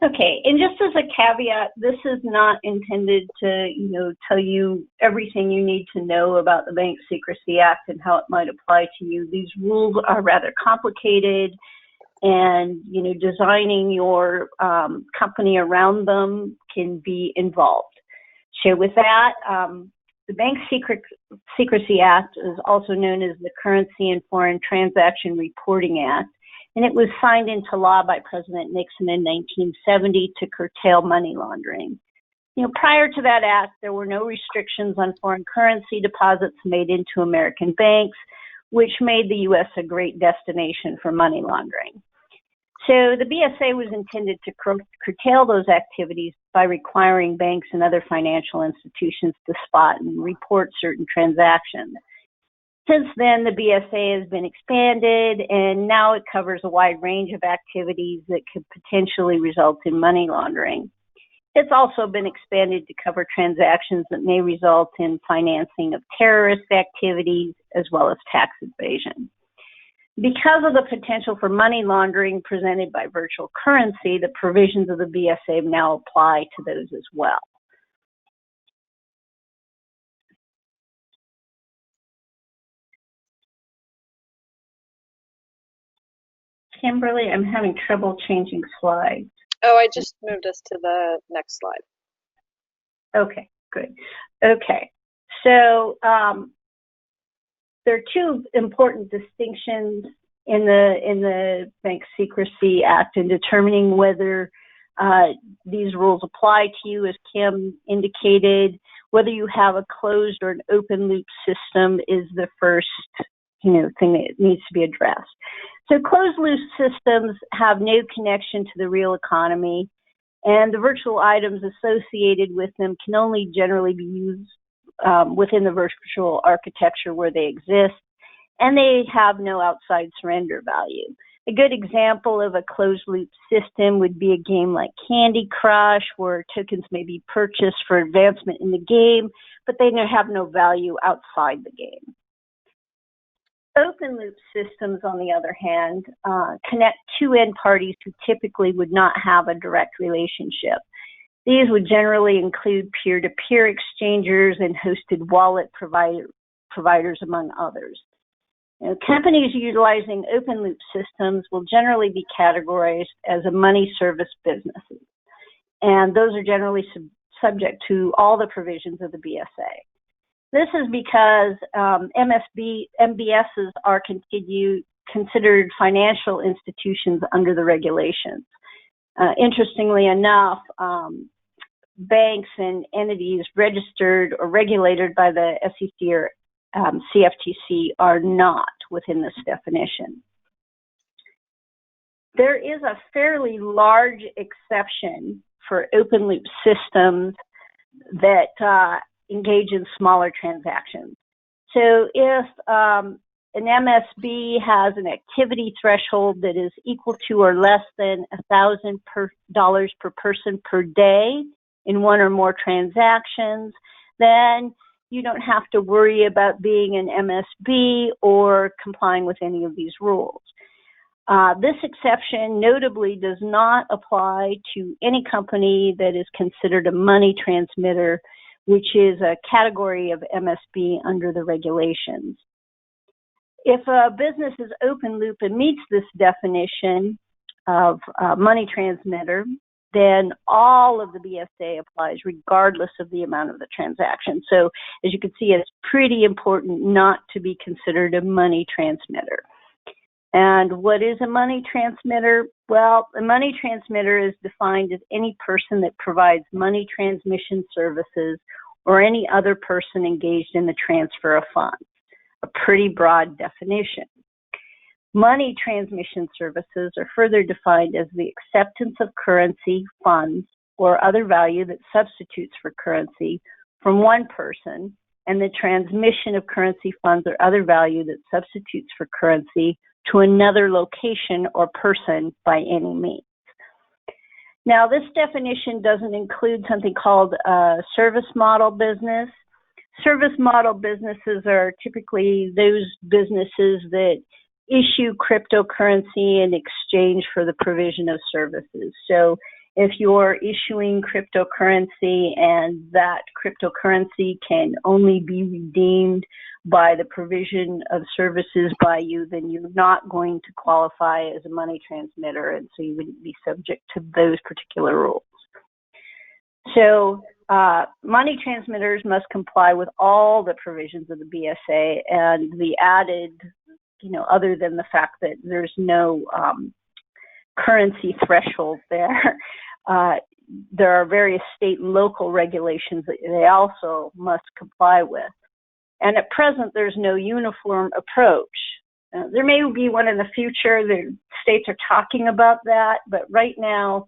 Okay, and just as a caveat, this is not intended to, tell you everything you need to know about the Bank Secrecy Act and how it might apply to you. These rules are rather complicated, and, designing your company around them can be involved. So with that, the Bank Secrecy Act is also known as the Currency and Foreign Transaction Reporting Act, and it was signed into law by President Nixon in 1970 to curtail money laundering. Prior to that act, there were no restrictions on foreign currency deposits made into American banks, which made the U.S. a great destination for money laundering. So the BSA was intended to curtail those activities by requiring banks and other financial institutions to spot and report certain transactions. Since then, the BSA has been expanded, and now it covers a wide range of activities that could potentially result in money laundering. It's also been expanded to cover transactions that may result in financing of terrorist activities as well as tax evasion. Because of the potential for money laundering presented by virtual currency, the provisions of the BSA now apply to those as well. Kimberly, I'm having trouble changing slides. Oh, I just moved us to the next slide. Okay, good. Okay, so there are two important distinctions in the Bank Secrecy Act in determining whether these rules apply to you. As Kim indicated, whether you have a closed or an open loop system is the first thing that needs to be addressed. So closed loop systems have no connection to the real economy, and the virtual items associated with them can only generally be used within the virtual architecture where they exist, and they have no outside surrender value. A good example of a closed loop system would be a game like Candy Crush, where tokens may be purchased for advancement in the game, but they have no value outside the game. Open loop systems, on the other hand, connect two end parties who typically would not have a direct relationship. These would generally include peer-to-peer exchangers and hosted wallet providers, among others. Companies utilizing open loop systems will generally be categorized as a money service businesses, and those are generally subject to all the provisions of the BSA. This is because MBSs are considered financial institutions under the regulations. Interestingly enough, banks and entities registered or regulated by the SEC or CFTC are not within this definition. There is a fairly large exception for open loop systems that engage in smaller transactions. So if an MSB has an activity threshold that is equal to or less than $1,000 per person per day in one or more transactions, then you don't have to worry about being an MSB or complying with any of these rules. This exception notably does not apply to any company that is considered a money transmitter, which is a category of MSB under the regulations. If a business is open loop and meets this definition of money transmitter, then all of the BSA applies regardless of the amount of the transaction. So as you can see, it's pretty important not to be considered a money transmitter. And what is a money transmitter? Well, a money transmitter is defined as any person that provides money transmission services or any other person engaged in the transfer of funds. A pretty broad definition. Money transmission services are further defined as the acceptance of currency, funds, or other value that substitutes for currency from one person, and the transmission of currency, funds, or other value that substitutes for currency to another location or person by any means. Now, this definition doesn't include something called a service model business. Service model businesses are typically those businesses that issue cryptocurrency in exchange for the provision of services. So If you're issuing cryptocurrency and that cryptocurrency can only be redeemed by the provision of services by you, then you're not going to qualify as a money transmitter, and so you wouldn't be subject to those particular rules. So money transmitters must comply with all the provisions of the BSA, and the added, other than the fact that there's no currency threshold there, there are various state and local regulations that they also must comply with. And at present, there's no uniform approach. There may be one in the future. The states are talking about that, but right now,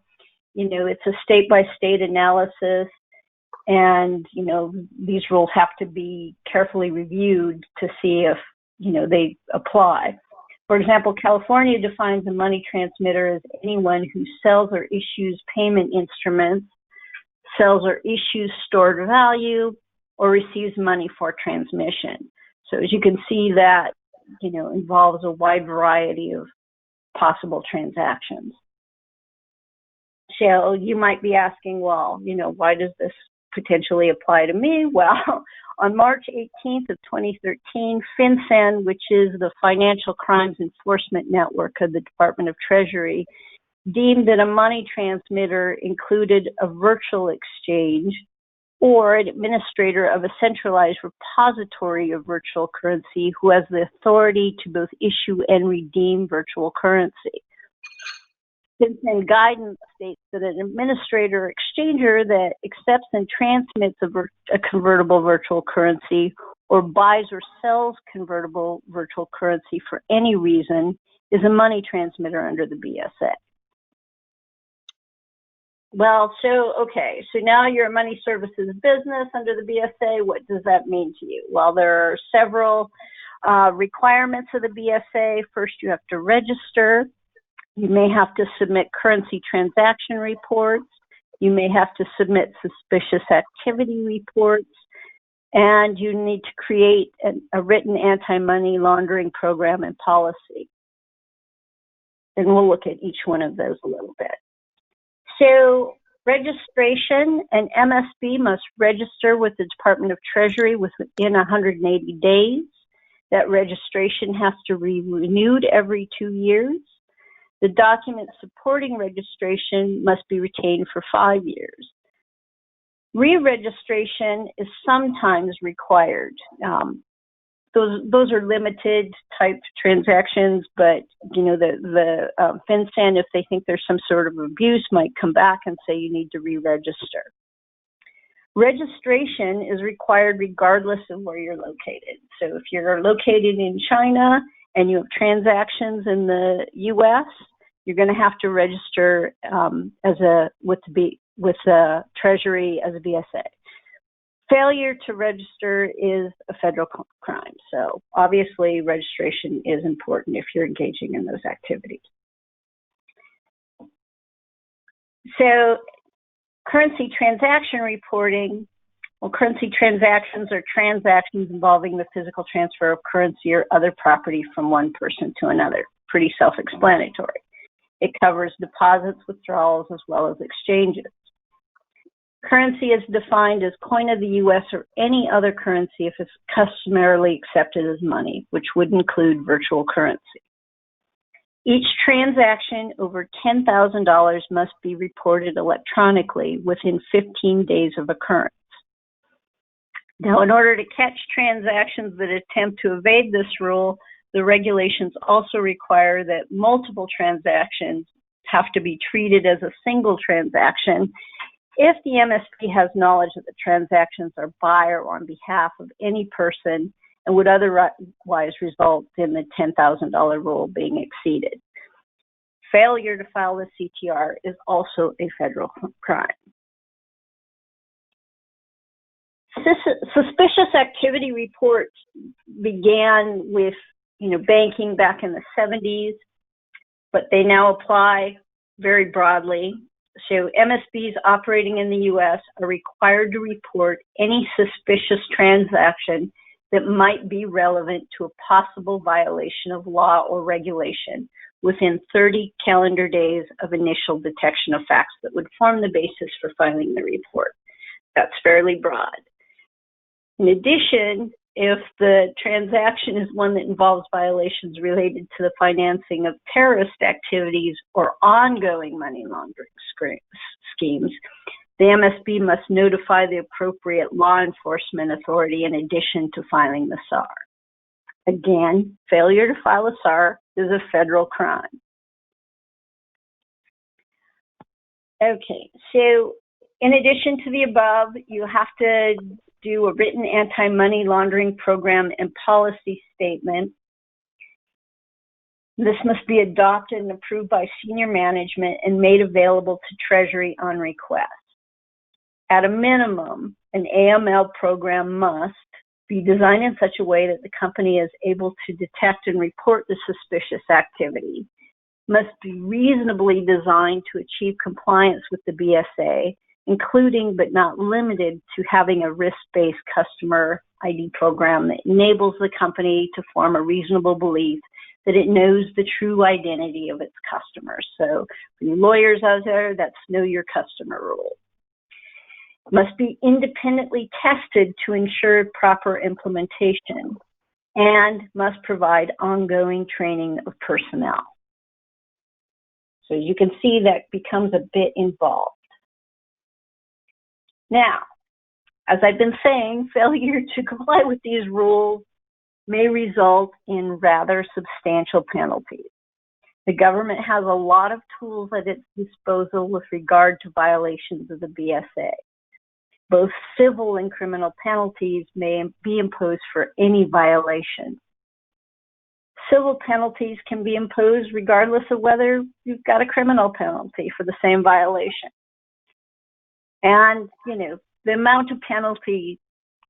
it's a state-by-state analysis, and, these rules have to be carefully reviewed to see if, they apply. For example, California defines a money transmitter as anyone who sells or issues payment instruments, sells or issues stored value, or receives money for transmission. So as you can see, that, involves a wide variety of possible transactions. So you might be asking, well, why does this potentially apply to me? Well, on March 18th of 2013, FinCEN, which is the Financial Crimes Enforcement Network of the Department of Treasury, deemed that a money transmitter included a virtual exchange or an administrator of a centralized repository of virtual currency who has the authority to both issue and redeem virtual currency. FinCEN guidance states that an administrator or exchanger that accepts and transmits a convertible virtual currency or buys or sells convertible virtual currency for any reason is a money transmitter under the BSA. Well, so now you're a money services business under the BSA. What does that mean to you? Well, there are several requirements of the BSA. First, you have to register. You may have to submit currency transaction reports. You may have to submit suspicious activity reports. And you need to create a written anti-money laundering program and policy. And we'll look at each one of those a little bit. So registration, an MSB must register with the Department of Treasury within 180 days. That registration has to be renewed every 2 years. The documents supporting registration must be retained for 5 years. Re-registration is sometimes required. Those are limited type transactions, but the FinCEN, if they think there's some sort of abuse, might come back and say you need to re-register. Registration is required regardless of where you're located. So if you're located in China and you have transactions in the U.S., you're going to have to register with the Treasury as a BSA. Failure to register is a federal crime. So obviously registration is important if you're engaging in those activities. So currency transaction reporting. Well, currency transactions are transactions involving the physical transfer of currency or other property from one person to another. Pretty self-explanatory. It covers deposits, withdrawals, as well as exchanges. Currency is defined as coin of the U.S. or any other currency if it's customarily accepted as money, which would include virtual currency. Each transaction over $10,000 must be reported electronically within 15 days of occurrence. Now, in order to catch transactions that attempt to evade this rule, the regulations also require that multiple transactions have to be treated as a single transaction if the MSP has knowledge that the transactions are by or on behalf of any person and would otherwise result in the $10,000 rule being exceeded. Failure to file the CTR is also a federal crime. Suspicious activity reports began with banking back in the 70s, but they now apply very broadly. So MSBs operating in the U.S. are required to report any suspicious transaction that might be relevant to a possible violation of law or regulation, within 30 calendar days of initial detection of facts that would form the basis for filing the report. That's fairly broad. In addition, if the transaction is one that involves violations related to the financing of terrorist activities or ongoing money laundering schemes, the MSB must notify the appropriate law enforcement authority in addition to filing the SAR. Again, failure to file a SAR is a federal crime. Okay, so in addition to the above, you have to do a written anti-money laundering program and policy statement. This must be adopted and approved by senior management and made available to Treasury on request. At a minimum, an AML program must be designed in such a way that the company is able to detect and report the suspicious activity, must be reasonably designed to achieve compliance with the BSA, including but not limited to having a risk-based customer ID program that enables the company to form a reasonable belief that it knows the true identity of its customers. So for you lawyers out there, that's know your customer rule. Must be independently tested to ensure proper implementation, and must provide ongoing training of personnel. So you can see that becomes a bit involved. Now, as I've been saying, failure to comply with these rules may result in rather substantial penalties. The government has a lot of tools at its disposal with regard to violations of the BSA. Both civil and criminal penalties may be imposed for any violation. Civil penalties can be imposed regardless of whether you've got a criminal penalty for the same violation. And, the amount of penalty,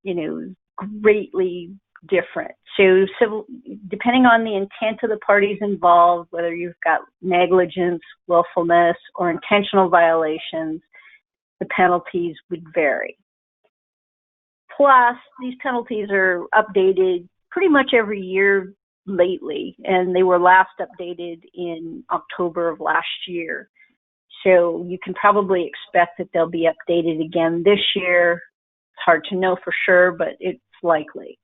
is greatly different. So civil, depending on the intent of the parties involved, whether you've got negligence, willfulness, or intentional violations, the penalties would vary. Plus, these penalties are updated pretty much every year lately, and they were last updated in October of last year. So you can probably expect that they'll be updated again this year. It's hard to know for sure, but it's likely.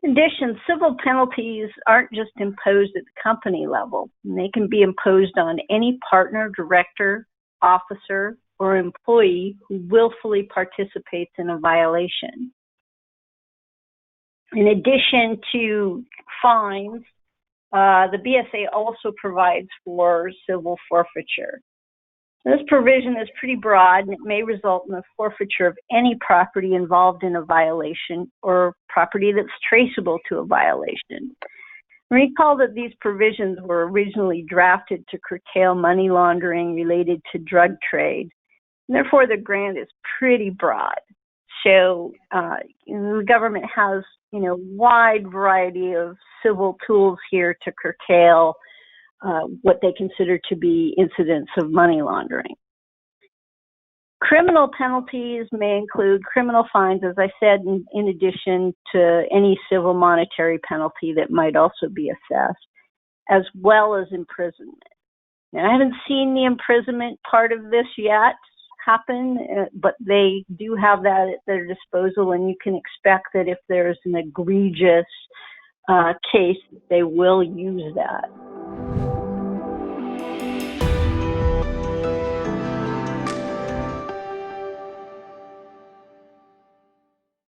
In addition, civil penalties aren't just imposed at the company level. They can be imposed on any partner, director, officer, or employee who willfully participates in a violation. In addition to fines, the BSA also provides for civil forfeiture. This provision is pretty broad, and it may result in the forfeiture of any property involved in a violation or property that's traceable to a violation. Recall that these provisions were originally drafted to curtail money laundering related to drug trade, and therefore the grant is pretty broad. So the government has, wide variety of civil tools here to curtail what they consider to be incidents of money laundering. Criminal penalties may include criminal fines, as I said, in addition to any civil monetary penalty that might also be assessed, as well as imprisonment. Now, I haven't seen the imprisonment part of this yet happen, but they do have that at their disposal, and you can expect that if there's an egregious case, they will use that.